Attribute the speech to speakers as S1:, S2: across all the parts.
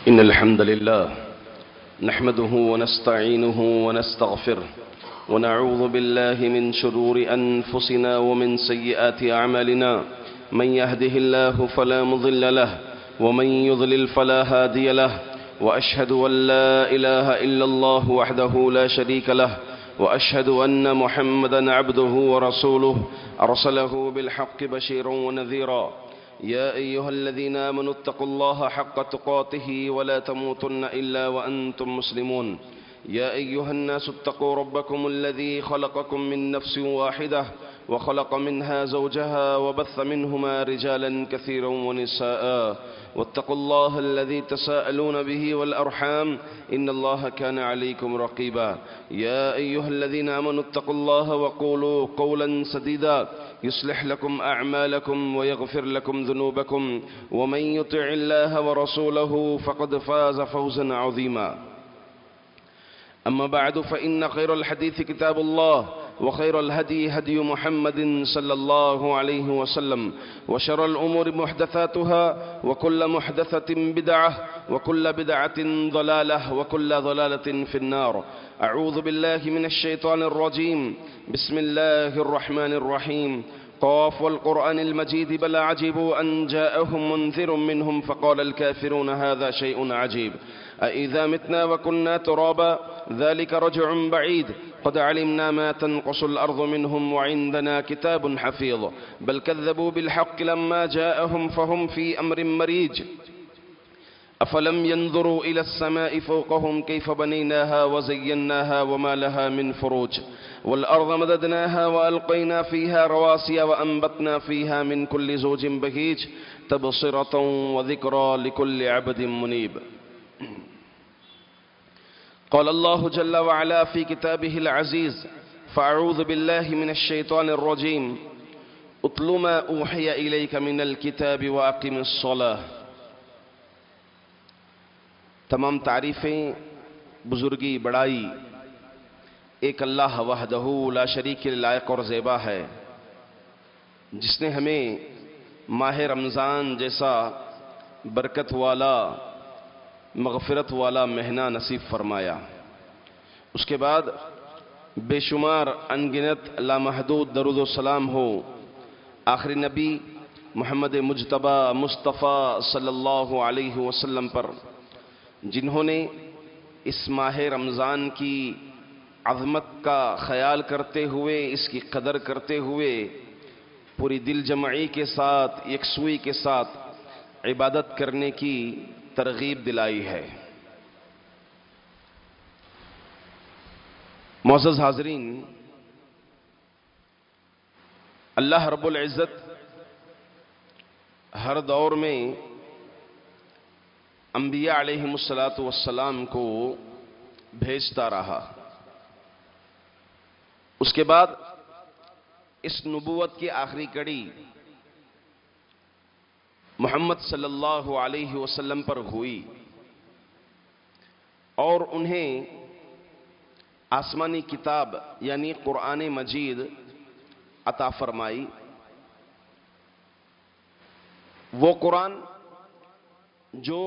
S1: إن الحمد لله نحمده ونستعينه ونستغفره ونعوذ بالله من شرور أنفسنا ومن سيئات أعمالنا. من يهده الله فلا مضل له ومن يضلل فلا هادي له، وأشهد أن لا إله إلا الله وحده لا شريك له، وأشهد أن محمدا عبده ورسوله أرسله بالحق بشيرا ونذيرا. يا أيها الذين آمنوا اتقوا الله حق تقاته ولا تموتن إلا وأنتم مسلمون. يا أيها الناس اتقوا ربكم الذي خلقكم من نفس واحدة وخلق منها زوجها وبث منهما رجالا كثيرا ونساء، واتقوا الله الذي تساءلون به والأرحام إن الله كان عليكم رقيبا. يا أيها الذين آمنوا اتقوا الله وقولوا قولا سديدا يصلح لكم أعمالكم ويغفر لكم ذنوبكم، ومن يطع الله ورسوله فقد فاز فوزا عظيما. أما بعد فإن خير الحديث كتاب الله، وخير الهدي هدي محمد صلى الله عليه وسلم، وشر الأمور محدثاتها، وكل محدثة بدعة، وكل بدعة ضلالة، وكل ضلالة في النار. أعوذ بالله من الشيطان الرجيم. بسم الله الرحمن الرحيم. قاف والقرآن المجيد بل عجبوا أن جاءهم منذر منهم فقال الكافرون هذا شيء عجيب. أإذا متنا وكنا ترابا ذلك رجع بعيد. قد علمنا ما تنقص الأرض منهم وعندنا كتاب حفيظ. بل كذبوا بالحق لما جاءهم فهم في أمر مريج. أفلم ينظروا إلى السماء فوقهم كيف بنيناها وزيناها وما لها من فروج. والأرض مددناها وألقينا فيها رواسي وأنبتنا فيها من كل زوج بهيج تبصرة وذكرى لكل عبد منيب. قال الله جل وعلا في كتابه العزيز: فأعوذ بالله من الشيطان الرجيم. اتل ما أوحي إليك من الكتاب وأقم الصلاة. تمام تعریفیں، بزرگی، بڑائی ایک اللہ وحدہ لا شریک کے لائق اور زیبا ہے، جس نے ہمیں ماہ رمضان جیسا برکت والا، مغفرت والا مہینہ نصیب فرمایا. اس کے بعد بے شمار انگنت لامحدود درود و سلام ہو آخری نبی محمد مجتبی مصطفیٰ صلی اللہ علیہ وسلم پر، جنہوں نے اس ماہ رمضان کی عظمت کا خیال کرتے ہوئے، اس کی قدر کرتے ہوئے پوری دل جمعی کے ساتھ، یکسوئی کے ساتھ عبادت کرنے کی ترغیب دلائی ہے. معزز حاضرین، اللہ رب العزت ہر دور میں انبیاء علیہم السلام کو بھیجتا رہا. اس کے بعد اس نبوت کی آخری کڑی محمد صلی اللہ علیہ وسلم پر ہوئی اور انہیں آسمانی کتاب یعنی قرآن مجید عطا فرمائی. وہ قرآن جو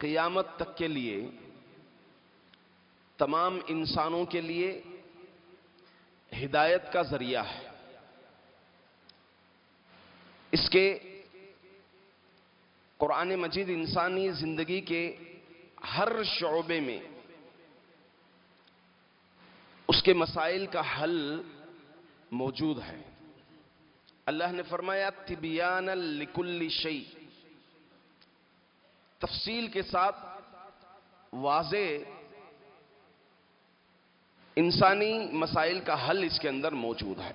S1: قیامت تک کے لیے تمام انسانوں کے لیے ہدایت کا ذریعہ ہے. اس کے قرآن مجید انسانی زندگی کے ہر شعبے میں اس کے مسائل کا حل موجود ہے. اللہ نے فرمایا تبیانا لکل شیء، تفصیل کے ساتھ واضح انسانی مسائل کا حل اس کے اندر موجود ہے.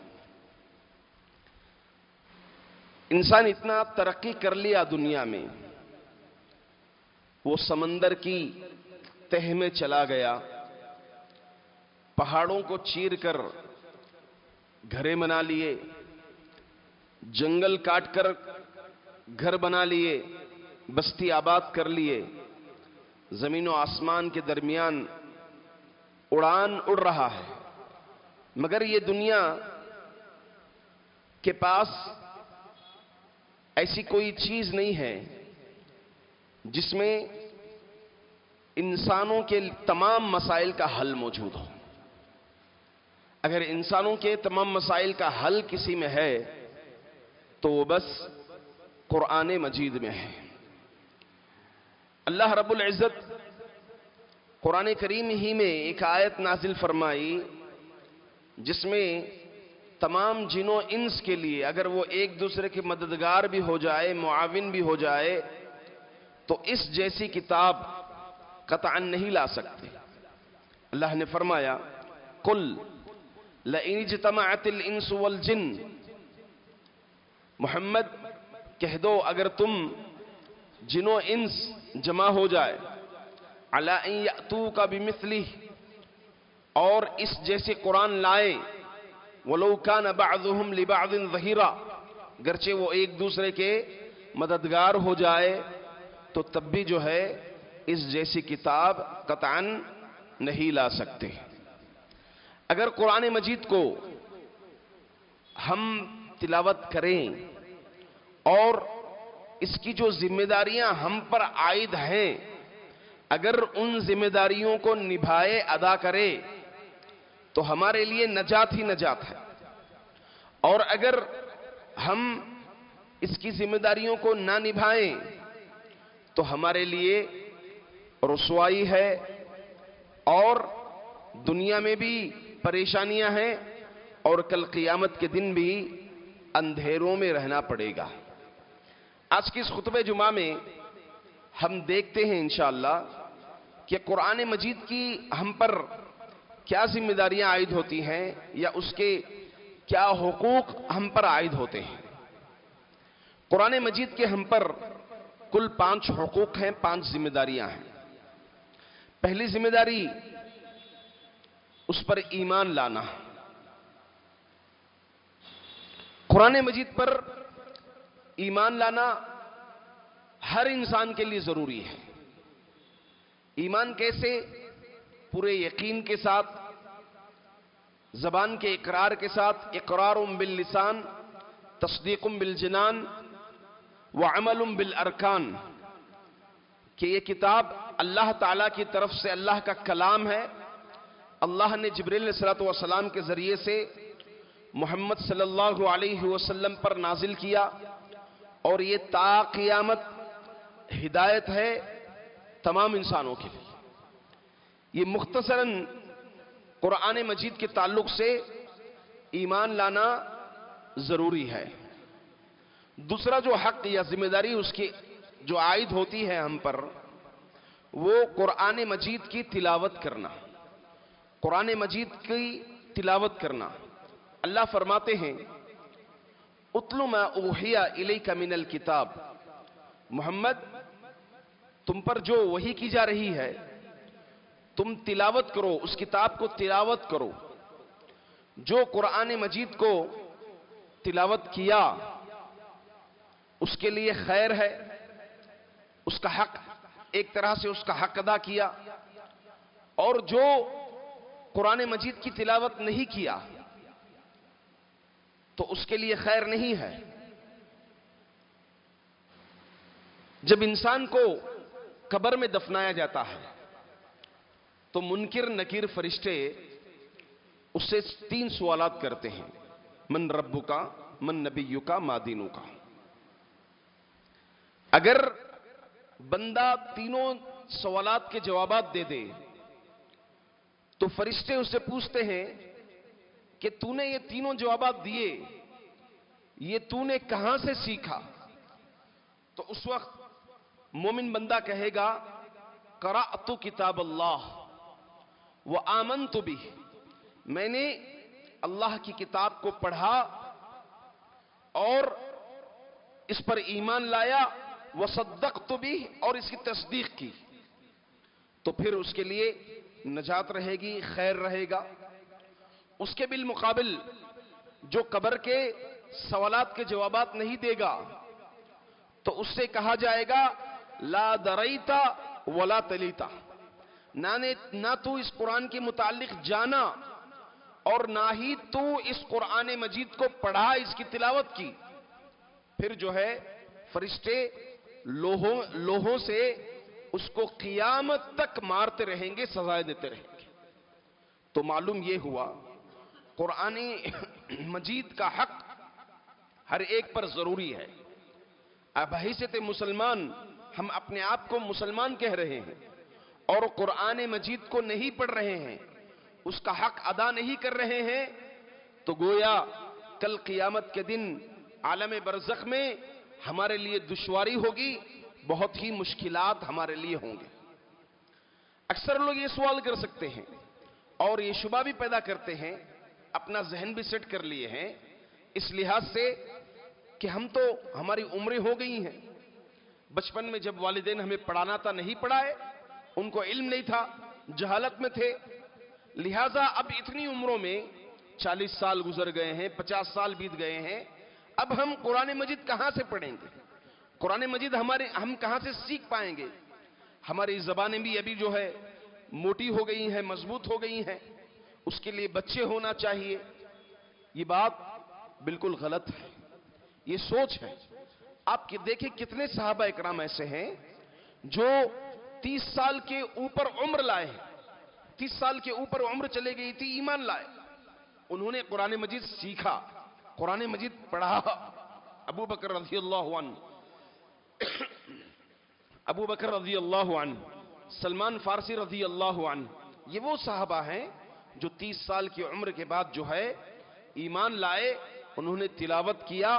S1: انسان اتنا ترقی کر لیا دنیا میں، وہ سمندر کی تہ میں چلا گیا، پہاڑوں کو چیر کر گھریں بنا لیے، جنگل کاٹ کر گھر بنا لیے، بستی آباد کر لیے، زمین و آسمان کے درمیان اڑان اڑ رہا ہے. مگر یہ دنیا کے پاس ایسی کوئی چیز نہیں ہے جس میں انسانوں کے تمام مسائل کا حل موجود ہو۔ اگر انسانوں کے تمام مسائل کا حل کسی میں ہے تو وہ بس قرآن مجید میں ہے۔ اللہ رب العزت قرآن کریم ہی میں ایک آیت نازل فرمائی جس میں تمام جن و انس کے لیے اگر وہ ایک دوسرے کے مددگار بھی ہو جائے، معاون بھی ہو جائے، تو اس جیسی کتاب قطعا نہیں لا سکتے۔ اللہ نے فرمایا قل لئن اجتمعت الانس والجن، محمد کہہ دو اگر تم جن و انس جمع ہو جائے، علی ان یأتوک بمثلہ، اور اس جیسے قرآن لائیں، ولو کان بعضهم لبعض ظہیرا، گرچہ وہ ایک دوسرے کے مددگار ہو جائے، تو تب بھی جو ہے اس جیسی کتاب قطعا نہیں لا سکتے۔ اگر قرآن مجید کو ہم تلاوت کریں اور اس کی جو ذمہ داریاں ہم پر عائد ہیں، اگر ان ذمہ داریوں کو نبھائے، ادا کرے، تو ہمارے لیے نجات ہی نجات ہے۔ اور اگر ہم اس کی ذمہ داریوں کو نہ نبھائیں تو ہمارے لیے رسوائی ہے، اور دنیا میں بھی پریشانیاں ہیں، اور کل قیامت کے دن بھی اندھیروں میں رہنا پڑے گا۔ آج کی اس خطبہ جمعہ میں ہم دیکھتے ہیں انشاءاللہ کہ قرآن مجید کی ہم پر کیا ذمہ داریاں عائد ہوتی ہیں، یا اس کے کیا حقوق ہم پر عائد ہوتے ہیں۔ قرآن مجید کے ہم پر کل 5 حقوق ہیں، 5 ذمہ داریاں ہیں۔ پہلی ذمہ داری اس پر ایمان لانا۔ قرآن مجید پر ایمان لانا ہر انسان کے لیے ضروری ہے۔ ایمان کیسے؟ پورے یقین کے ساتھ، زبان کے اقرار کے ساتھ، اقرار باللسان، تصدیق بالجنان، وعمل بالارکان، کہ یہ کتاب اللہ تعالیٰ کی طرف سے اللہ کا کلام ہے، اللہ نے جبریل علیہ السلام کے ذریعے سے محمد صلی اللہ علیہ وسلم پر نازل کیا، اور یہ تا قیامت ہدایت ہے تمام انسانوں کے لیے۔ یہ مختصراً قرآن مجید کے تعلق سے ایمان لانا ضروری ہے۔ دوسرا جو حق یا ذمہ داری اس کی جو عائد ہوتی ہے ہم پر، وہ قرآن مجید کی تلاوت کرنا۔ قرآن مجید کی تلاوت کرنا۔ اللہ فرماتے ہیں اتل ما اوحی الیک من الکتاب، محمد تم پر جو وحی کی جا رہی ہے تم تلاوت کرو، اس کتاب کو تلاوت کرو۔ جو قرآن مجید کو تلاوت کیا اس کے لیے خیر ہے، اس کا حق، ایک طرح سے اس کا حق ادا کیا، اور جو قرآن مجید کی تلاوت نہیں کیا تو اس کے لیے خیر نہیں ہے۔ جب انسان کو قبر میں دفنایا جاتا ہے تو منکر نکیر فرشتے اس سے 3 سوالات کرتے ہیں، من ربک، من نبیک، ما دینک۔ اگر بندہ تینوں سوالات کے جوابات دے دے تو فرشتے اس سے پوچھتے ہیں کہ تو نے یہ تینوں جوابات دیے، یہ تو نے کہاں سے سیکھا؟ تو اس وقت مومن بندہ کہے گا قرأت کتاب اللہ وآمنت بہ، میں نے اللہ کی کتاب کو پڑھا اور اس پر ایمان لایا، وصدقت بہ، اور اس کی تصدیق کی، تو پھر اس کے لیے نجات رہے گی، خیر رہے گا۔ اس کے بالمقابل جو قبر کے سوالات کے جوابات نہیں دے گا تو اس سے کہا جائے گا لا دریتا ولا تلیتا، نہ تو اس قرآن کے متعلق جانا اور نہ ہی تو اس قرآن مجید کو پڑھا، اس کی تلاوت کی۔ پھر جو ہے فرشتے لوہوں سے اس کو قیامت تک مارتے رہیں گے، سزائیں دیتے رہیں گے۔ تو معلوم یہ ہوا قرآن مجید کا حق ہر ایک پر ضروری ہے۔ اب حیثیت مسلمان ہم اپنے آپ کو مسلمان کہہ رہے ہیں اور قرآن مجید کو نہیں پڑھ رہے ہیں، اس کا حق ادا نہیں کر رہے ہیں، تو گویا کل قیامت کے دن عالم برزخ میں ہمارے لیے دشواری ہوگی، بہت ہی مشکلات ہمارے لیے ہوں گے۔ اکثر لوگ یہ سوال کر سکتے ہیں اور یہ شبہ بھی پیدا کرتے ہیں، اپنا ذہن بھی سیٹ کر لیے ہیں اس لحاظ سے کہ ہم تو ہماری عمریں ہو گئی ہیں، بچپن میں جب والدین ہمیں پڑھانا تھا نہیں پڑھائے، ان کو علم نہیں تھا، جہالت میں تھے، لہذا اب اتنی عمروں میں 40 سال گزر گئے ہیں، 50 سال بیت گئے ہیں، اب ہم قرآن مجید کہاں سے پڑھیں گے؟ قرآن مجید ہم کہاں سے سیکھ پائیں گے؟ ہماری زبانیں بھی ابھی جو ہے موٹی ہو گئی ہیں، مضبوط ہو گئی ہیں، اس کے لیے بچے ہونا چاہیے۔ یہ بات بالکل غلط ہے، یہ سوچ ہے۔ آپ دیکھیں کتنے صحابہ اکرام ایسے ہیں جو 30 سال کے اوپر عمر لائے ہیں، 30 سال کے اوپر عمر چلے گئی تھی، ایمان لائے، انہوں نے قرآن مجید سیکھا، قرآن مجید پڑھا۔ ابو بکر رضی اللہ عنہ، ابو بکر رضی اللہ عنہ، سلمان فارسی رضی اللہ عنہ، یہ وہ صحابہ ہیں جو 30 سال کی عمر کے بعد جو ہے ایمان لائے، انہوں نے تلاوت کیا،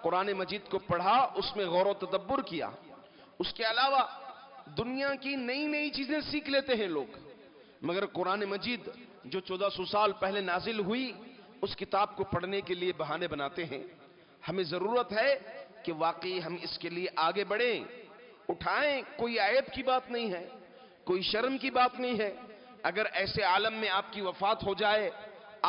S1: قرآن مجید کو پڑھا، اس میں غور و تدبر کیا۔ اس کے علاوہ دنیا کی نئی نئی چیزیں سیکھ لیتے ہیں لوگ، مگر قرآن مجید جو 1400 سال پہلے نازل ہوئی، اس کتاب کو پڑھنے کے لیے بہانے بناتے ہیں۔ ہمیں ضرورت ہے کہ واقعی ہم اس کے لیے آگے بڑھیں، اٹھائیں، کوئی عیب کی بات نہیں ہے، کوئی شرم کی بات نہیں ہے۔ اگر ایسے عالم میں آپ کی وفات ہو جائے،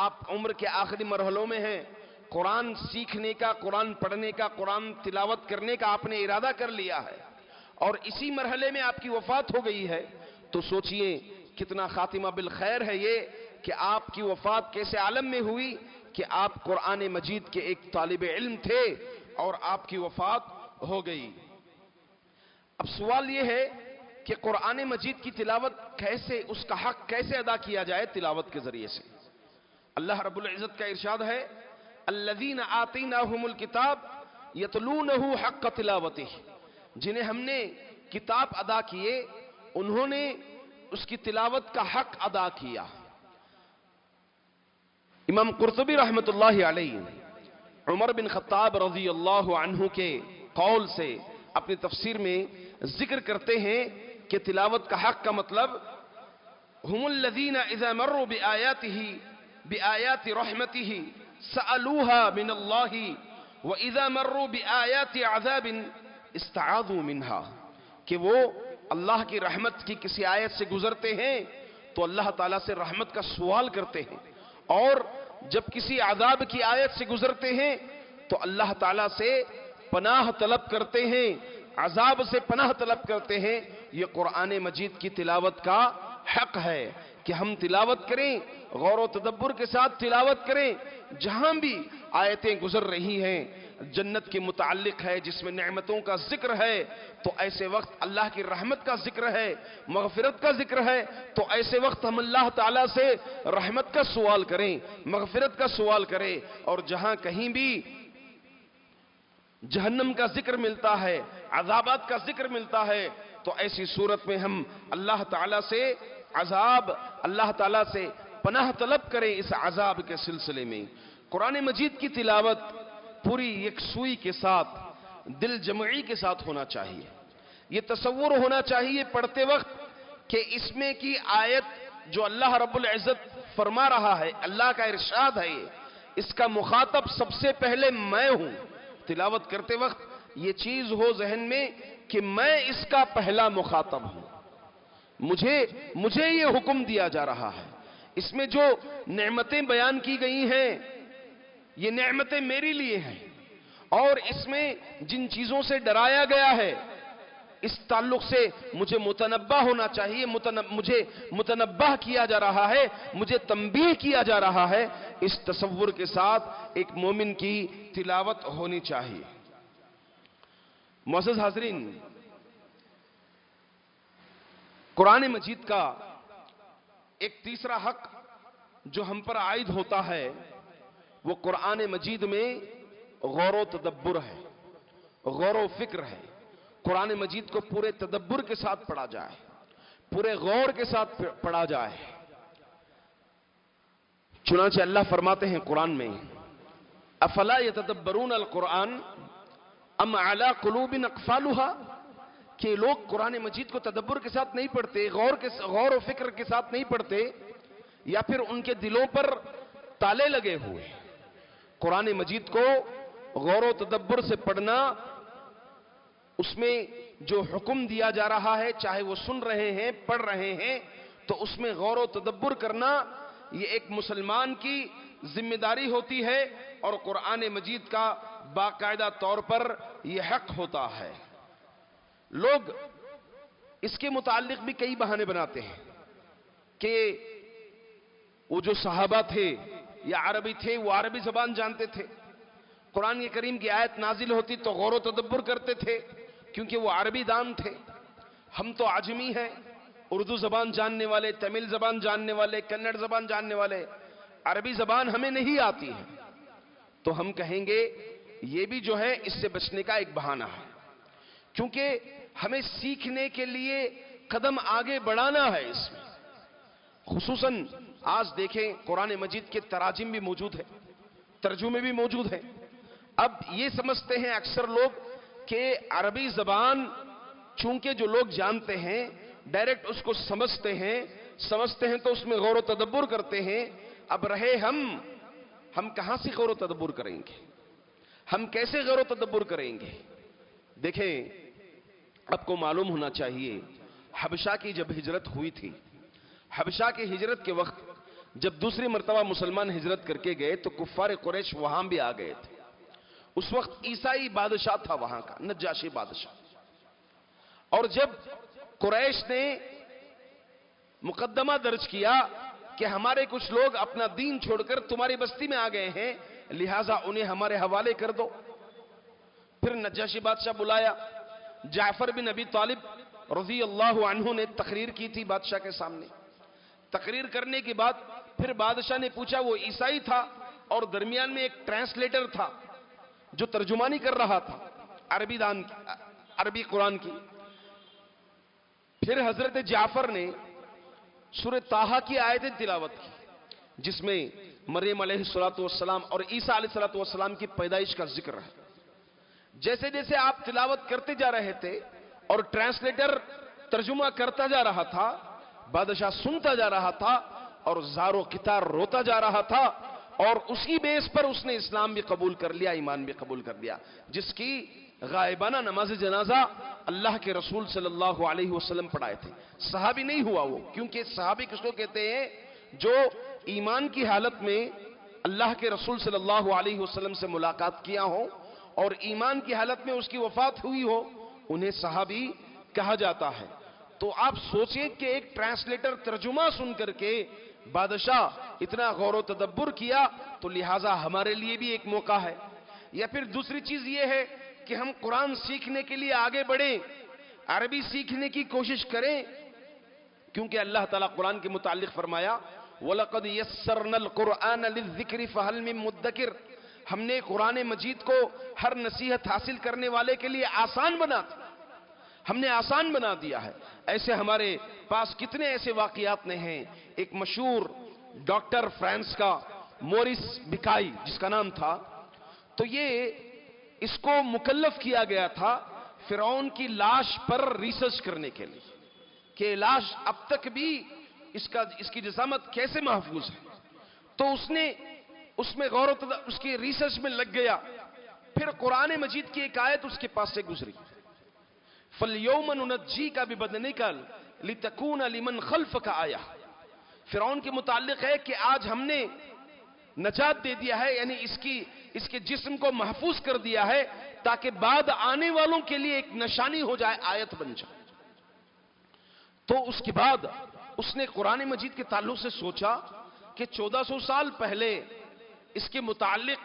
S1: آپ عمر کے آخری مرحلوں میں ہیں، قرآن سیکھنے کا، قرآن پڑھنے کا، قرآن تلاوت کرنے کا آپ نے ارادہ کر لیا ہے، اور اسی مرحلے میں آپ کی وفات ہو گئی ہے، تو سوچئے کتنا خاتمہ بالخیر ہے یہ کہ آپ کی وفات کیسے عالم میں ہوئی کہ آپ قرآن مجید کے ایک طالب علم تھے اور آپ کی وفات ہو گئی۔ اب سوال یہ ہے کہ قرآن مجید کی تلاوت کیسے، اس کا حق کیسے ادا کیا جائے تلاوت کے ذریعے سے؟ اللہ رب العزت کا ارشاد ہے، الذین آتیناہم الکتاب یتلونہ حق تلاوتہ، جنہیں ہم نے کتاب ادا کیے انہوں نے اس کی تلاوت کا حق ادا کیا۔ امام قرطبی رحمت اللہ علیہ عمر بن خطاب رضی اللہ عنہ کے قول سے اپنی تفسیر میں ذکر کرتے ہیں کہ تلاوت کا حق کا مطلب ہم الذین اذا مروا بآیات رحمتہ سألوها من اللہ واذا مروا بآیات عذاب استعاذوا منها، کہ وہ اللہ کی رحمت کی کسی آیت سے گزرتے ہیں تو اللہ تعالیٰ سے رحمت کا سوال کرتے ہیں، اور جب کسی عذاب کی آیت سے گزرتے ہیں تو اللہ تعالیٰ سے پناہ طلب کرتے ہیں، عذاب سے پناہ طلب کرتے ہیں۔ یہ قرآن مجید کی تلاوت کا حق ہے کہ ہم تلاوت کریں، غور و تدبر کے ساتھ تلاوت کریں۔ جہاں بھی آیتیں گزر رہی ہیں جنت کے متعلق ہے، جس میں نعمتوں کا ذکر ہے، تو ایسے وقت اللہ کی رحمت کا ذکر ہے، مغفرت کا ذکر ہے، تو ایسے وقت ہم اللہ تعالیٰ سے رحمت کا سوال کریں، مغفرت کا سوال کریں۔ اور جہاں کہیں بھی جہنم کا ذکر ملتا ہے، عذابات کا ذکر ملتا ہے، تو ایسی صورت میں ہم اللہ تعالیٰ سے اللہ تعالیٰ سے پناہ طلب کریں اس عذاب کے سلسلے میں۔ قرآن مجید کی تلاوت پوری یکسوئی کے ساتھ، دل جمعی کے ساتھ ہونا چاہیے۔ یہ تصور ہونا چاہیے پڑھتے وقت کہ اس میں کی آیت جو اللہ رب العزت فرما رہا ہے، اللہ کا ارشاد ہے، اس کا مخاطب سب سے پہلے میں ہوں۔ تلاوت کرتے وقت یہ چیز ہو ذہن میں کہ میں اس کا پہلا مخاطب ہوں، مجھے یہ حکم دیا جا رہا ہے، اس میں جو نعمتیں بیان کی گئی ہیں یہ نعمتیں میرے لیے ہیں، اور اس میں جن چیزوں سے ڈرایا گیا ہے اس تعلق سے مجھے متنبہ ہونا چاہیے، مجھے متنبہ کیا جا رہا ہے، مجھے تنبیہ کیا جا رہا ہے۔ اس تصور کے ساتھ ایک مومن کی تلاوت ہونی چاہیے۔ معزز حاضرین، قرآن مجید کا ایک تیسرا حق جو ہم پر عائد ہوتا ہے وہ قرآن مجید میں غور و تدبر ہے، غور و فکر ہے۔ قرآن مجید کو پورے تدبر کے ساتھ پڑھا جائے، پورے غور کے ساتھ پڑھا جائے۔ چنانچہ اللہ فرماتے ہیں قرآن میں افلا یتدبرون القرآن ام علی قلوب اقفالها، کہ لوگ قرآن مجید کو تدبر کے ساتھ نہیں پڑھتے، غور و فکر کے ساتھ نہیں پڑھتے، یا پھر ان کے دلوں پر تالے لگے ہوئے۔ قرآن مجید کو غور و تدبر سے پڑھنا، اس میں جو حکم دیا جا رہا ہے، چاہے وہ سن رہے ہیں پڑھ رہے ہیں، تو اس میں غور و تدبر کرنا یہ ایک مسلمان کی ذمہ داری ہوتی ہے، اور قرآن مجید کا باقاعدہ طور پر یہ حق ہوتا ہے۔ لوگ اس کے متعلق بھی کئی بہانے بناتے ہیں کہ وہ جو صحابہ تھے یا عربی تھے، وہ عربی زبان جانتے تھے، قرآن کریم کی آیت نازل ہوتی تو غور و تدبر کرتے تھے کیونکہ وہ عربی دان تھے۔ ہم تو عجمی ہیں، اردو زبان جاننے والے، تمل زبان جاننے والے، کنڑ زبان جاننے والے، عربی زبان ہمیں نہیں آتی ہے۔ تو ہم کہیں گے یہ بھی جو ہے اس سے بچنے کا ایک بہانہ ہے، کیونکہ ہمیں سیکھنے کے لیے قدم آگے بڑھانا ہے اس میں۔ خصوصاً آج دیکھیں قرآن مجید کے تراجم بھی موجود ہیں، ترجمے بھی موجود ہیں۔ اب یہ سمجھتے ہیں اکثر لوگ کہ عربی زبان چونکہ جو لوگ جانتے ہیں ڈائریکٹ اس کو سمجھتے ہیں تو اس میں غور و تدبر کرتے ہیں۔ اب رہے ہم کہاں سے غور و تدبر کریں گے؟ ہم کیسے غور و تدبر کریں گے؟ دیکھیں، آپ کو معلوم ہونا چاہیے حبشہ کی جب ہجرت ہوئی تھی، حبشہ کی ہجرت کے وقت جب دوسری مرتبہ مسلمان ہجرت کر کے گئے تو کفار قریش وہاں بھی آ گئے تھے۔ اس وقت عیسائی بادشاہ تھا وہاں کا، نجاشی بادشاہ۔ اور جب قریش نے مقدمہ درج کیا کہ ہمارے کچھ لوگ اپنا دین چھوڑ کر تمہاری بستی میں آ گئے ہیں، لہٰذا انہیں ہمارے حوالے کر دو، پھر نجاشی بادشاہ بلایا۔ جعفر بن ابی طالب رضی اللہ عنہ نے تقریر کی تھی بادشاہ کے سامنے۔ تقریر کرنے کے بعد پھر بادشاہ نے پوچھا، وہ عیسائی تھا اور درمیان میں ایک ٹرانسلیٹر تھا جو ترجمانی کر رہا تھا عربی قرآن کی۔ پھر حضرت جعفر نے سورہ طٰہٰ کی آیتیں تلاوت کی جس میں مریم علیہ السلام اور عیسیٰ علیہ السلام کی پیدائش کا ذکر ہے۔ جیسے جیسے آپ تلاوت کرتے جا رہے تھے اور ٹرانسلیٹر ترجمہ کرتا جا رہا تھا، بادشاہ سنتا جا رہا تھا اور زارو کتار روتا جا رہا تھا، اور اسی بیس پر اس نے اسلام بھی قبول کر لیا، ایمان بھی قبول کر لیا، جس کی غائبانہ نماز جنازہ اللہ کے رسول صلی اللہ علیہ وسلم پڑھائے تھے۔ صحابی نہیں ہوا وہ، کیونکہ صحابی کس کو کہتے ہیں؟ جو ایمان کی حالت میں اللہ کے رسول صلی اللہ علیہ وسلم سے ملاقات کیا ہو اور ایمان کی حالت میں اس کی وفات ہوئی ہو، انہیں صحابی کہا جاتا ہے۔ تو آپ سوچیں کہ ایک ٹرانسلیٹر ترجمہ سن کر کے بادشاہ اتنا غور و تدبر کیا، تو لہٰذا ہمارے لیے بھی ایک موقع ہے۔ یا پھر دوسری چیز یہ ہے کہ ہم قرآن سیکھنے کے لیے آگے بڑھیں، عربی سیکھنے کی کوشش کریں، کیونکہ اللہ تعالیٰ قرآن کے متعلق فرمایا وَلَقَدْ يَسَّرْنَا الْقُرْآنَ لِلذِّكْرِ فَهَلْ مِن مُدَّكِرٍ، ہم نے قرآن مجید کو ہر نصیحت حاصل کرنے والے کے لیے آسان بنا دیا، ہم نے آسان بنا دیا ہے۔ ایسے ہمارے پاس کتنے ایسے واقعات نے ہیں۔ ایک مشہور ڈاکٹر فرانس کا موریس بکائی جس کا نام تھا، تو یہ اس کو مکلف کیا گیا تھا فرعون کی لاش پر ریسرچ کرنے کے لیے کہ لاش اب تک بھی اس کی جسامت کیسے محفوظ ہے۔ تو اس میں غور و تدبر اس کی ریسرچ میں لگ گیا۔ پھر قرآن مجید کی ایک آیت اس کے پاس سے گزری، فَالْيَوْمَ نُنَجِّيكَ بِبَدَنِكَ لِتَكُونَ لِمَنْ خَلْفَكَ آیَةً، فرعون کے متعلق ہے کہ آج ہم نے نجات دے دیا ہے، یعنی اس کے جسم کو محفوظ کر دیا ہے تاکہ بعد آنے والوں کے لیے ایک نشانی ہو جائے، آیت بن جائے۔ تو اس کے بعد اس نے قرآن مجید کے تعلق سے سوچا کہ 1400 سال پہلے اس کے متعلق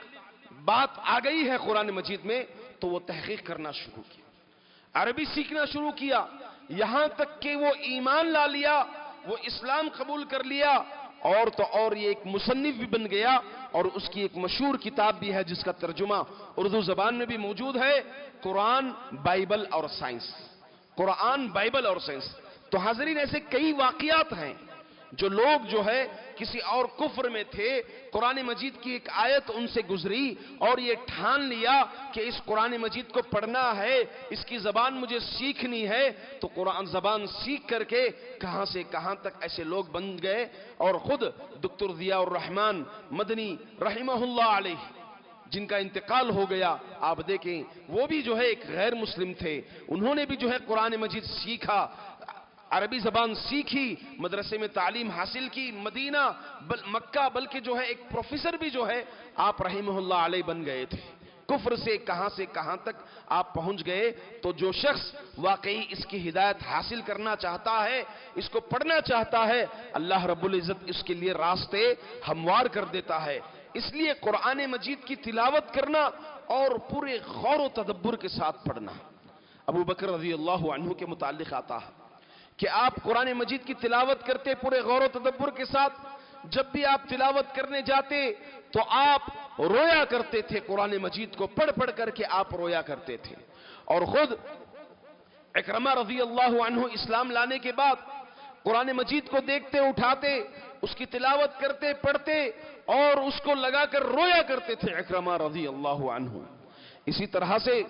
S1: بات آ گئی ہے قرآن مجید میں، تو وہ تحقیق کرنا شروع کیا، عربی سیکھنا شروع کیا، یہاں تک کہ وہ ایمان لا لیا، وہ اسلام قبول کر لیا، اور تو اور یہ ایک مصنف بھی بن گیا، اور اس کی ایک مشہور کتاب بھی ہے جس کا ترجمہ اردو زبان میں بھی موجود ہے، قرآن، بائبل اور سائنس۔ قرآن، بائبل اور سائنس۔ تو حاضرین، ایسے کئی واقعات ہیں جو لوگ جو ہے کسی اور کفر میں تھے، قرآن مجید کی ایک آیت ان سے گزری اور یہ ٹھان لیا کہ اس قرآن مجید کو پڑھنا ہے، اس کی زبان مجھے سیکھنی ہے، تو قرآن زبان سیکھ کر کے کہاں سے کہاں تک ایسے لوگ بن گئے۔ اور خود دکتر ضیاء الرحمن مدنی رحمہ اللہ علیہ، جن کا انتقال ہو گیا، آپ دیکھیں وہ بھی جو ہے ایک غیر مسلم تھے، انہوں نے بھی جو ہے قرآن مجید سیکھا، عربی زبان سیکھی، مدرسے میں تعلیم حاصل کی، مدینہ مکہ، بلکہ جو ہے ایک پروفیسر بھی جو ہے آپ رحمہ اللہ علیہ بن گئے تھے۔ کفر سے کہاں تک آپ پہنچ گئے۔ تو جو شخص واقعی اس کی ہدایت حاصل کرنا چاہتا ہے، اس کو پڑھنا چاہتا ہے، اللہ رب العزت اس کے لیے راستے ہموار کر دیتا ہے۔ اس لیے قرآن مجید کی تلاوت کرنا اور پورے غور و تدبر کے ساتھ پڑھنا۔ ابو بکر رضی اللہ عنہ کے متعلق آتا ہے کہ آپ قرآن مجید کی تلاوت کرتے پورے غور و تدبر کے ساتھ، جب بھی آپ تلاوت کرنے جاتے تو آپ رویا کرتے تھے، قرآن مجید کو پڑھ پڑھ کر کے آپ رویا کرتے تھے۔ اور خود اکرمہ رضی اللہ عنہ اسلام لانے کے بعد قرآن مجید کو دیکھتے، اٹھاتے، اس کی تلاوت کرتے، پڑھتے اور اس کو لگا کر رویا کرتے تھے اکرمہ رضی اللہ عنہ۔ اسی طرح سے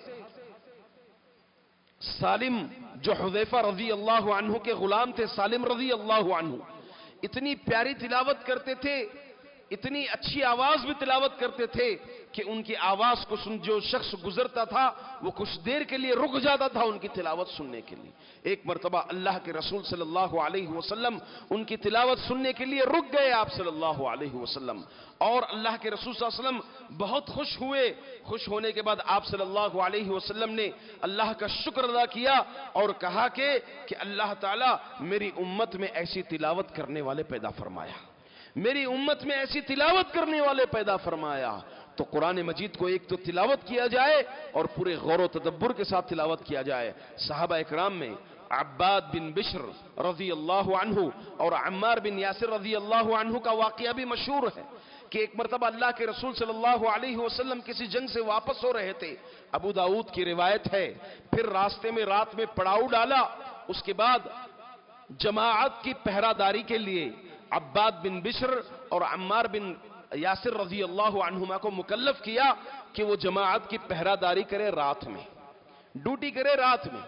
S1: سالم، جو حذیفہ رضی اللہ عنہ کے غلام تھے، سالم رضی اللہ عنہ اتنی پیاری تلاوت کرتے تھے، اتنی اچھی آواز میں تلاوت کرتے تھے کہ ان کی آواز کو سن جو شخص گزرتا تھا وہ کچھ دیر کے لیے رک جاتا تھا ان کی تلاوت سننے کے لیے۔ ایک مرتبہ اللہ کے رسول صلی اللہ علیہ وسلم ان کی تلاوت سننے کے لیے رک گئے آپ صلی اللہ علیہ وسلم، اور اللہ کے رسول صلی اللہ علیہ وسلم بہت خوش ہوئے۔ خوش ہونے کے بعد آپ صلی اللہ علیہ وسلم نے اللہ کا شکر ادا کیا اور کہا کہ اللہ تعالیٰ میری امت میں ایسی تلاوت کرنے والے پیدا فرمایا، میری امت میں ایسی تلاوت کرنے والے پیدا فرمایا۔ تو قرآن مجید کو ایک تو تلاوت کیا جائے اور پورے غور و تدبر کے ساتھ تلاوت کیا جائے۔ صحابہ اکرام میں عباد بن بشر رضی اللہ عنہ اور عمار بن یاسر رضی اللہ عنہ کا واقعہ بھی مشہور ہے کہ ایک مرتبہ اللہ کے رسول صلی اللہ علیہ وسلم کسی جنگ سے واپس ہو رہے تھے، ابو داؤد کی روایت ہے، پھر راستے میں رات میں پڑاؤ ڈالا، اس کے بعد جماعت کی پہرہ داری کے لیے عباد بن بشر اور عمار بن یاسر رضی اللہ عنہما کو مکلف کیا کہ وہ جماعت کی پہرہ داری کرے، رات میں ڈیوٹی کرے، رات میں۔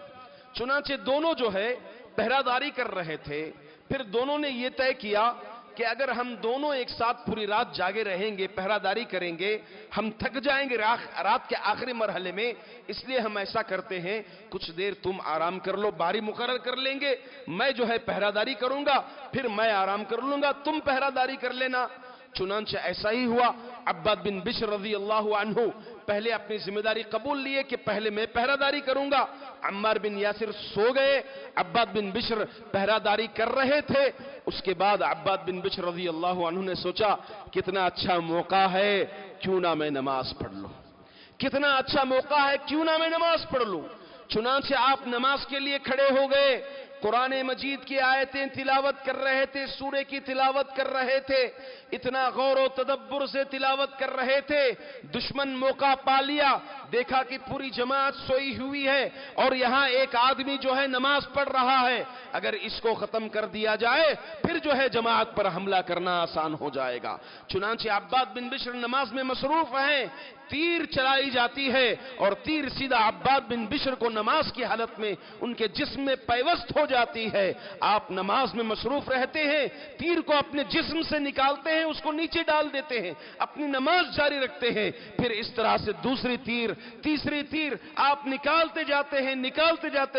S1: چنانچہ دونوں جو ہے پہرہ داری کر رہے تھے، پھر دونوں نے یہ طے کیا کہ اگر ہم دونوں ایک ساتھ پوری رات جاگے رہیں گے، پہرہ داری کریں گے، ہم تھک جائیں گے رات کے آخری مرحلے میں، اس لیے ہم ایسا کرتے ہیں کچھ دیر تم آرام کر لو، باری مقرر کر لیں گے، میں جو ہے پہرہ داری کروں گا، پھر میں آرام کر لوں گا، تم پہرہ داری کر لینا۔ چنانچہ ایسا ہی ہوا۔ عباد بن بشر رضی اللہ عنہ پہلے اپنی ذمہ داری قبول لیے کہ پہلے میں پہرہ داری کروں گا۔ عمار بن یاسر سو گئے، عباد بن بشر پہرہ داری کر رہے تھے۔ اس کے بعد عباد بن بشر رضی اللہ عنہ نے سوچا کتنا اچھا موقع ہے، کیوں نہ میں نماز پڑھ لوں، کتنا اچھا موقع ہے، کیوں نہ میں نماز پڑھ لوں۔ چنانچہ آپ نماز کے لیے کھڑے ہو گئے، قرآن مجید کی آیتیں تلاوت کر رہے تھے، سورے کی تلاوت کر رہے تھے، اتنا غور و تدبر سے تلاوت کر رہے تھے، دشمن موقع پا لیا، دیکھا کہ پوری جماعت سوئی ہوئی ہے اور یہاں ایک آدمی جو ہے نماز پڑھ رہا ہے، اگر اس کو ختم کر دیا جائے پھر جو ہے جماعت پر حملہ کرنا آسان ہو جائے گا۔ چنانچہ عباد بن بشر نماز میں مصروف ہیں، تیر چلائی جاتی ہے اور تیر سیدھا عباد بن بشر کو نماز کی حالت میں ان کے جسم میں پیوست ہو جاتی ہے۔ آپ نماز میں مصروف رہتے ہیں، تیر کو اپنے جسم سے نکالتے ہیں، اس کو نیچے ڈال دیتے ہیں، اپنی نماز جاری رکھتے ہیں، پھر اس طرح سے دوسری تیر، تیسری تیر آپ نکالتے جاتے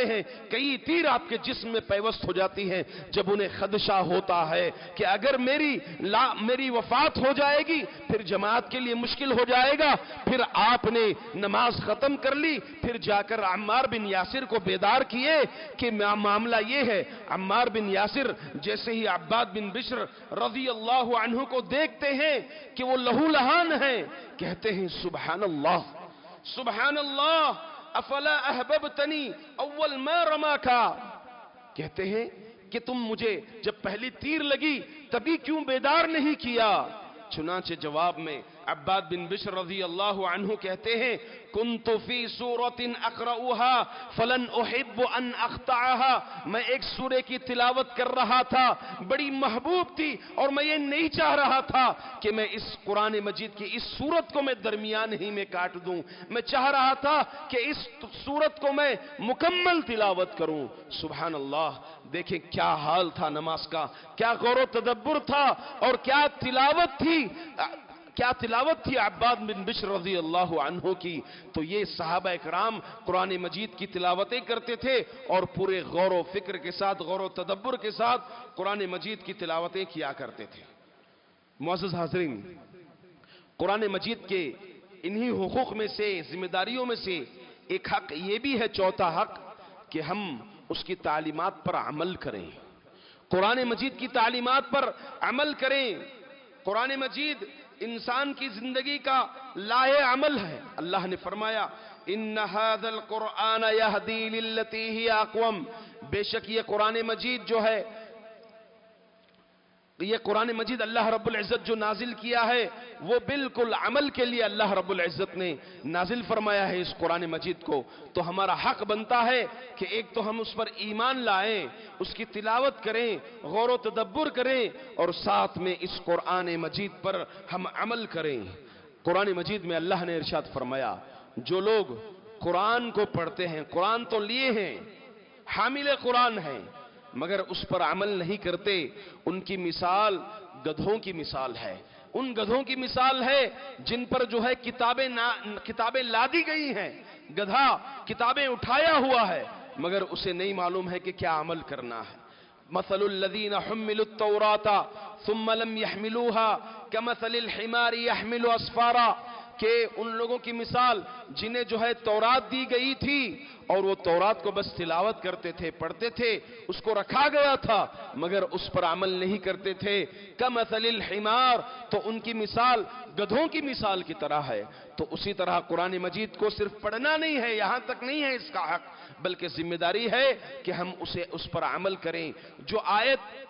S1: ہیں، کئی تیر آپ کے جسم میں پیوست ہو جاتی ہیں۔ جب انہیں خدشہ ہوتا ہے کہ اگر میری وفات ہو جائے گی پھر جماعت کے لیے مشکل ہو جائے گا، پھر آپ نے نماز ختم کر لی، پھر جا کر عمار بن یاسر کو بیدار کیے کہ معاملہ یہ ہے۔ عمار بن یاسر جیسے ہی عباد بن بشر رضی اللہ عنہ کو دیکھتے ہیں کہ وہ لہو لہان ہیں، کہتے ہیں سبحان اللہ، سبحان اللہ، افلا احببتنی اول ما رماکا، کہتے ہیں کہ تم مجھے جب پہلی تیر لگی تبھی کیوں بیدار نہیں کیا؟ چنانچہ جواب میں عباد بن بشر رضی اللہ عنہ کہتے ہیں کنت فی سورۃ اقرؤها فلن احب ان اقطعها، میں ایک سورے کی تلاوت کر رہا تھا، بڑی محبوب تھی، اور میں یہ نہیں چاہ رہا تھا کہ میں اس قرآن مجید کی اس سورت کو میں درمیان ہی میں کاٹ دوں، میں چاہ رہا تھا کہ اس سورت کو میں مکمل تلاوت کروں۔ سبحان اللہ، دیکھیں کیا حال تھا نماز کا، کیا غور و تدبر تھا، اور کیا تلاوت تھی، کیا تلاوت تھی عباد بن بشر رضی اللہ عنہ کی۔ تو یہ صحابہ اکرام قرآن مجید کی تلاوتیں کرتے تھے اور پورے غور و فکر کے ساتھ، غور و تدبر کے ساتھ قرآن مجید کی تلاوتیں کیا کرتے تھے۔ معزز حاضرین، قرآن مجید کے انہی حقوق میں سے، ذمہ داریوں میں سے ایک حق یہ بھی ہے، چوتھا حق، کہ ہم اس کی تعلیمات پر عمل کریں، قرآن مجید کی تعلیمات پر عمل کریں۔ قرآن مجید انسان کی زندگی کا لائحہ عمل ہے۔ اللہ نے فرمایا ان ھذا القرآن یہدی للتی ہی اقوم، بے شک یہ قرآن مجید جو ہے، یہ قرآن مجید اللہ رب العزت جو نازل کیا ہے وہ بالکل عمل کے لیے اللہ رب العزت نے نازل فرمایا ہے اس قرآن مجید کو۔ تو ہمارا حق بنتا ہے کہ ایک تو ہم اس پر ایمان لائیں، اس کی تلاوت کریں، غور و تدبر کریں، اور ساتھ میں اس قرآن مجید پر ہم عمل کریں۔ قرآن مجید میں اللہ نے ارشاد فرمایا جو لوگ قرآن کو پڑھتے ہیں، قرآن تو لیے ہیں، حامل قرآن ہیں، مگر اس پر عمل نہیں کرتے، ان کی مثال گدھوں کی مثال ہے۔ ان گدھوں کی مثال ہے جن پر جو ہے کتابیں لادی گئی ہیں، گدھا کتابیں اٹھایا ہوا ہے مگر اسے نہیں معلوم ہے کہ کیا عمل کرنا ہے۔ مثل الذین حملوا التوراۃ ثم لم يحملوها كمثل الحمار يحمل اسفارا، کہ ان لوگوں کی مثال جنہیں جو ہے تورات دی گئی تھی اور وہ تورات کو بس تلاوت کرتے تھے، پڑھتے تھے، اس کو رکھا گیا تھا مگر اس پر عمل نہیں کرتے تھے، کمثل الحمار، تو ان کی مثال گدھوں کی مثال کی طرح ہے۔ تو اسی طرح قرآن مجید کو صرف پڑھنا نہیں ہے، یہاں تک نہیں ہے اس کا حق، بلکہ ذمہ داری ہے کہ ہم اس پر عمل کریں۔ جو آیت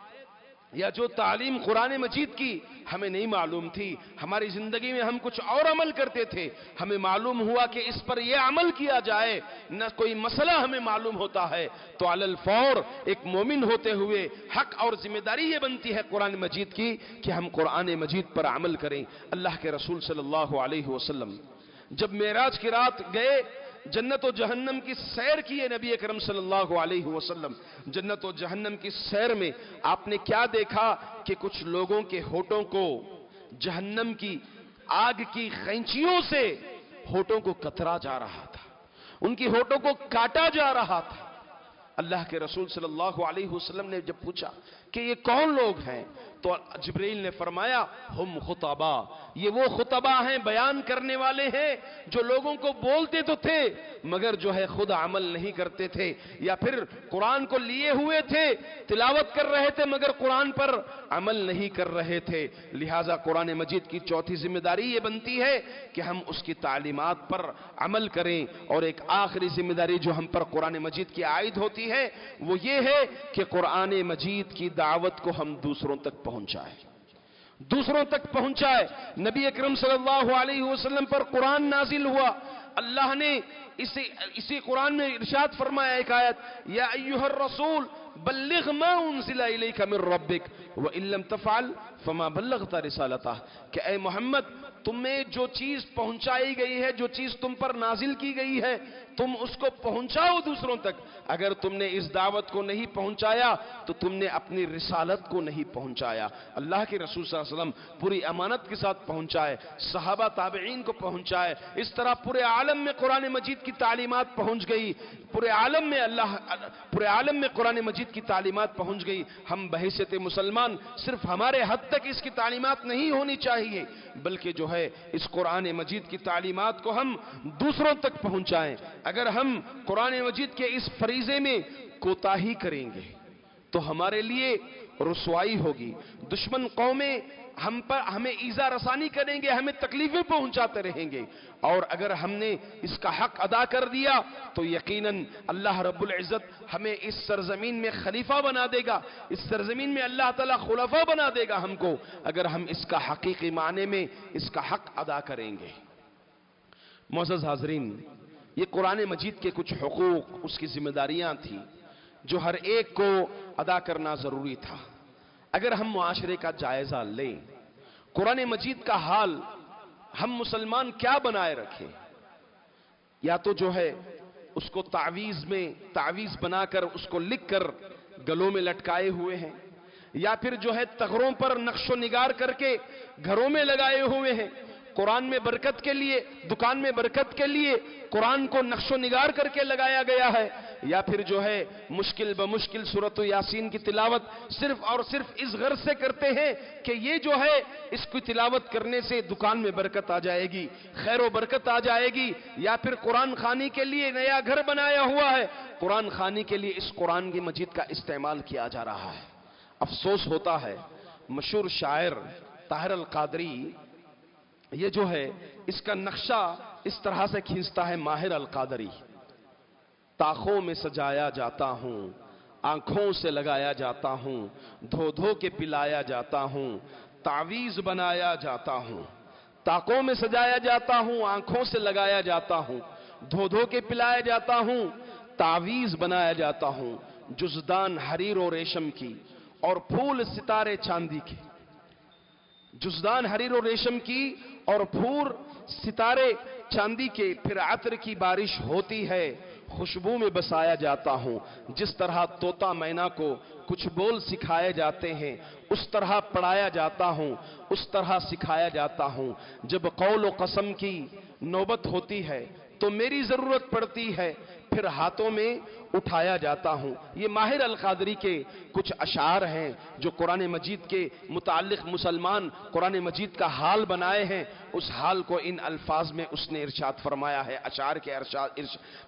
S1: یا جو تعلیم قرآن مجید کی ہمیں نہیں معلوم تھی، ہماری زندگی میں ہم کچھ اور عمل کرتے تھے، ہمیں معلوم ہوا کہ اس پر یہ عمل کیا جائے، نہ کوئی مسئلہ ہمیں معلوم ہوتا ہے، تو علی الفور ایک مومن ہوتے ہوئے حق اور ذمہ داری یہ بنتی ہے قرآن مجید کی کہ ہم قرآن مجید پر عمل کریں۔ اللہ کے رسول صلی اللہ علیہ وسلم جب معراج کی رات گئے، جنت و جہنم کی سیر کیے نبی اکرم صلی اللہ علیہ وسلم، جنت و جہنم کی سیر میں آپ نے کیا دیکھا کہ کچھ لوگوں کے ہونٹوں کو جہنم کی آگ کی خینچیوں سے ہونٹوں کو کترا جا رہا تھا، ان کی ہونٹوں کو کاٹا جا رہا تھا۔ اللہ کے رسول صلی اللہ علیہ وسلم نے جب پوچھا کہ یہ کون لوگ ہیں تو جبریل نے فرمایا ہم خطبا، یہ وہ خطبا ہیں، بیان کرنے والے ہیں جو لوگوں کو بولتے تو تھے مگر جو ہے خود عمل نہیں کرتے تھے، یا پھر قرآن کو لیے ہوئے تھے، تلاوت کر رہے تھے مگر قرآن پر عمل نہیں کر رہے تھے۔ لہٰذا قرآن مجید کی چوتھی ذمہ داری یہ بنتی ہے کہ ہم اس کی تعلیمات پر عمل کریں، اور ایک آخری ذمہ داری جو ہم پر قرآن مجید کی عائد ہوتی ہے وہ یہ ہے کہ قرآن مجید کی دعوت کو ہم دوسروں تک پہنچائیں، دوسروں تک پہنچائے۔ نبی اکرم صلی اللہ علیہ وسلم پر قرآن نازل ہوا، اللہ نے اسی قرآن میں ارشاد فرمایا ایک آیت، یا ایھا الرسول بلغ ما انزل الیک من ربک وان لم تفعل فما بلغت رسالتہ، کہ اے محمد تمہیں جو چیز پہنچائی گئی ہے، جو چیز تم پر نازل کی گئی ہے، تم اس کو پہنچاؤ دوسروں تک۔ اگر تم نے اس دعوت کو نہیں پہنچایا تو تم نے اپنی رسالت کو نہیں پہنچایا۔ اللہ کے رسول صلی اللہ علیہ وسلم پوری امانت کے ساتھ پہنچائے، صحابہ تابعین کو پہنچائے، اس طرح پورے عالم میں قرآن مجید کی تعلیمات پہنچ گئی، پورے عالم میں قرآن مجید کی تعلیمات پہنچ گئی۔ ہم بحیثیت مسلمان صرف ہمارے حد تک اس کی تعلیمات نہیں ہونی چاہیے، بلکہ جو ہے اس قرآن مجید کی تعلیمات کو ہم دوسروں تک پہنچائیں۔ اگر ہم قرآن مجید کے اس فریضے میں کوتاہی کریں گے، تو ہمارے لیے رسوائی ہوگی. دشمن قومیں ہمیں ایذا رسانی کریں گے، ہمیں تکلیفیں پہنچاتے رہیں گے، اور اگر ہم نے اس کا حق ادا کر دیا تو یقیناً اللہ رب العزت ہمیں اس سرزمین میں خلیفہ بنا دے گا. اس سرزمین میں اللہ تعالیٰ خلفاء بنا دے گا ہم کو، اگر ہم اس کا حقیقی معنی میں اس کا حق ادا کریں گے. معزز حاضرین، یہ قرآن مجید کے کچھ حقوق، اس کی ذمہ داریاں تھیں جو ہر ایک کو ادا کرنا ضروری تھا. اگر ہم معاشرے کا جائزہ لیں، قرآن مجید کا حال ہم مسلمان کیا بنائے رکھیں؟ یا تو جو ہے اس کو تعویذ بنا کر اس کو لکھ کر گلوں میں لٹکائے ہوئے ہیں، یا پھر جو ہے تغروں پر نقش و نگار کر کے گھروں میں لگائے ہوئے ہیں. قرآن میں برکت کے لیے، دکان میں برکت کے لیے قرآن کو نقش و نگار کر کے لگایا گیا ہے، یا پھر جو ہے مشکل بمشکل سورۃ یاسین کی تلاوت صرف اور صرف اس غرض سے کرتے ہیں کہ یہ جو ہے اس کی تلاوت کرنے سے دکان میں برکت آ جائے گی، خیر و برکت آ جائے گی. یا پھر قرآن خوانی کے لیے نیا گھر بنایا ہوا ہے، قرآن خوانی کے لیے اس قرآن کی مجید کا استعمال کیا جا رہا ہے. افسوس ہوتا ہے، مشہور شاعر طاہر القادری یہ جو ہے اس کا نقشہ اس طرح سے کھینچتا ہے. ماہر القادری: طاقوں میں سجایا جاتا ہوں، آنکھوں سے لگایا جاتا ہوں، دھو دھو کے پلایا جاتا ہوں، تعویذ بنایا جاتا ہوں. طاقوں میں سجایا جاتا ہوں، آنکھوں سے لگایا جاتا ہوں، دھو دھو کے پلایا جاتا ہوں، تعویذ بنایا جاتا ہوں. جزدان حریر و ریشم کی اور پھول ستارے چاندی کے. جزدان حریر و ریشم کی اور پھول ستارے چاندی کے. پھر عطر کی بارش ہوتی ہے، خوشبو میں بسایا جاتا ہوں. جس طرح طوطا مینا کو کچھ بول سکھائے جاتے ہیں، اس طرح پڑھایا جاتا ہوں، اس طرح سکھایا جاتا ہوں. جب قول و قسم کی نوبت ہوتی ہے تو میری ضرورت پڑتی ہے، پھر ہاتھوں میں اٹھایا جاتا ہوں. یہ ماہر القادری کے کچھ اشعار ہیں جو قرآن مجید کے متعلق مسلمان قرآن مجید کا حال بنائے ہیں. اس حال کو ان الفاظ میں اس نے ارشاد فرمایا ہے. اشعار کے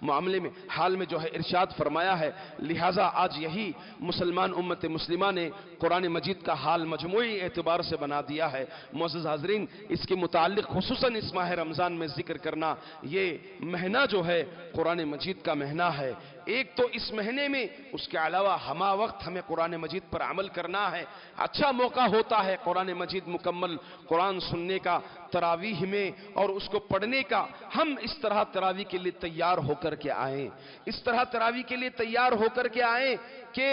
S1: معاملے میں حال میں جو ہے ارشاد فرمایا ہے. لہٰذا آج یہی مسلمان امت مسلمہ نے قرآن مجید کا حال مجموعی اعتبار سے بنا دیا ہے. معزز حاضرین، اس کے متعلق خصوصاً اس ماہ رمضان میں ذکر کرنا، یہ مہینہ جو ہے قرآن مجید کا مہینہ ہے. ایک تو اس مہینے میں، اس کے علاوہ ہما وقت ہمیں قرآن مجید پر عمل کرنا ہے. اچھا موقع ہوتا ہے قرآن مجید مکمل قرآن سننے کا تراویح میں اور اس کو پڑھنے کا. ہم اس طرح تراویح کے لیے تیار ہو کر کے آئیں، اس طرح تراویح کے لیے تیار ہو کر کے آئیں کہ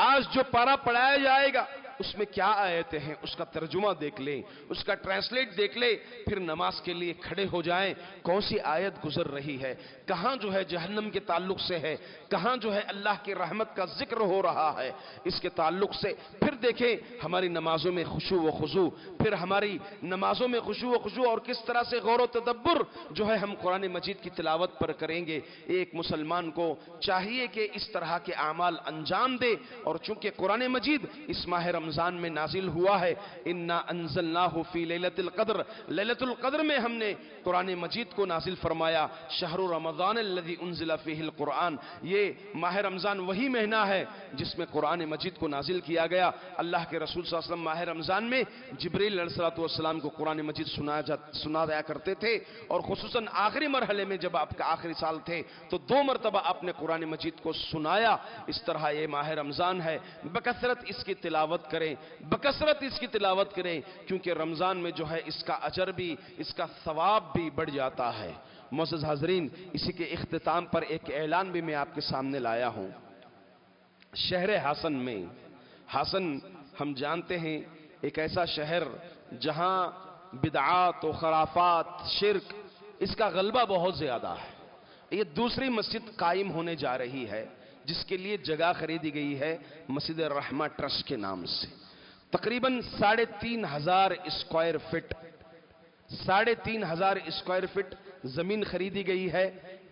S1: آج جو پارہ پڑھایا جائے گا اس میں کیا آیتیں ہیں، اس کا ترجمہ دیکھ لیں، اس کا ٹرانسلیٹ دیکھ لیں، پھر نماز کے لیے کھڑے ہو جائیں. کون سی آیت گزر رہی ہے، کہاں جو ہے جہنم کے تعلق سے ہے، کہاں جو ہے اللہ کی رحمت کا ذکر ہو رہا ہے، اس کے تعلق سے پھر دیکھیں ہماری نمازوں میں خشوع و خضوع، پھر ہماری نمازوں میں خشوع و خضوع اور کس طرح سے غور و تدبر جو ہے ہم قرآن مجید کی تلاوت پر کریں گے. ایک مسلمان کو چاہیے کہ اس طرح کے اعمال انجام دے. اور چونکہ قرآن مجید اس ماہ رمضان میں نازل ہوا ہے، انا انزلناہ فی لیلۃ القدر، لیلۃ القدر میں ہم نے قرآن مجید کو نازل فرمایا. شہر رمضان الذی انزل فیہ القرآن، یہ ماہ رمضان وہی مہینہ ہے جس میں قرآن مجید کو نازل کیا گیا. اللہ کے رسول صلی اللہ علیہ وسلم ماہ رمضان میں جبریل علیہ السلام کو قرآن مجید سنا دیا کرتے تھے، اور خصوصاً آخری مرحلے میں جب آپ کا آخری سال تھے تو 2 مرتبہ آپ نے قرآن مجید کو سنایا. اس طرح یہ ماہ رمضان ہے، بکثرت اس کی تلاوت کریں، بکثرت اس کی تلاوت کریں، کیونکہ رمضان میں جو ہے اس کا اجر بھی، اس کا ثواب بھی بڑھ جاتا ہے. معزز حاضرین، اسی کے اختتام پر ایک اعلان بھی میں آپ کے سامنے لایا ہوں. شہر حسن میں، حسن ہم جانتے ہیں ایک ایسا شہر جہاں بدعات و خرافات، شرک، اس کا غلبہ بہت زیادہ ہے. یہ دوسری مسجد قائم ہونے جا رہی ہے جس کے لیے جگہ خریدی گئی ہے مسجد الرحمہ ٹرسٹ کے نام سے. تقریباً 3,500 اسکوائر فٹ 3,500 اسکوائر فٹ زمین خریدی گئی ہے.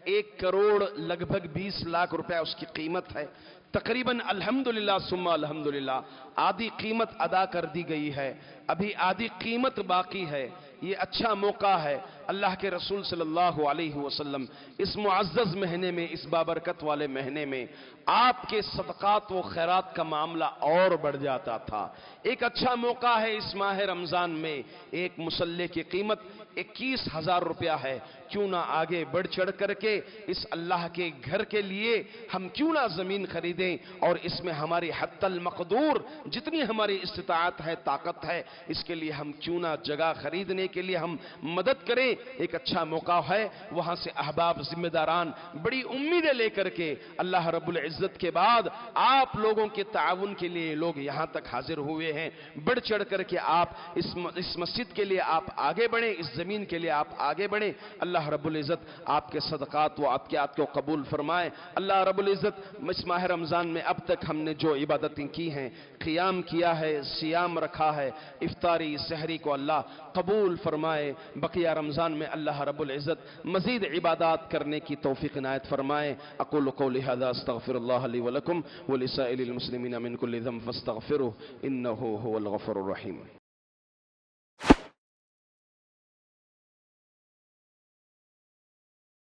S1: 1 کروڑ لگ بھگ 20 لاکھ روپے اس کی قیمت ہے. تقریباً الحمدللہ ثم الحمدللہ آدھی قیمت ادا کر دی گئی ہے، ابھی آدھی قیمت باقی ہے۔ یہ اچھا موقع ہے، اللہ کے رسول صلی اللہ علیہ وسلم اس معزز مہینے میں، اس بابرکت والے مہینے میں آپ کے صدقات و خیرات کا معاملہ اور بڑھ جاتا تھا۔ ایک اچھا موقع ہے اس ماہ رمضان میں، ایک مصلی کی قیمت 21,000 روپیہ ہے، کیوں نہ آگے بڑھ چڑھ کر کے اس اللہ کے گھر کے لیے ہم کیوں نہ زمین خریدیں، اور اس میں ہماری حتی المقدور جتنی ہماری استطاعت ہے، طاقت ہے، اس کے لیے ہم کیوں نہ جگہ خریدنے کے لیے ہم مدد کریں۔ ایک اچھا موقع ہے، وہاں سے احباب ذمہ داران بڑی امیدیں لے کر کے اللہ رب العزت کے بعد آپ لوگوں کے تعاون کے لیے لوگ یہاں تک حاضر ہوئے ہیں۔ بڑھ چڑھ کر کے آپ اس مسجد کے لیے آپ آگے بڑھیں، اس زمین کے لیے آپ آگے بڑھیں۔ اللہ رب العزت آپ کے صدقات و عطیات کو قبول فرمائے۔ اللہ رب العزت اس ماہ رمضان میں اب تک ہم نے جو عبادتیں کی ہیں، قیام کیا ہے، صیام رکھا ہے، افطاری سحری کو اللہ قبول فرمائے۔ بقیہ رمضان میں اللہ رب العزت مزید عبادات کرنے کی توفیق عنایت فرمائے۔ اقول قولی ھذا استغفر اللہ لی ولکم ولسائر المسلمین من کل ذنب فاستغفروہ انہ ھو الغفور الرحیم۔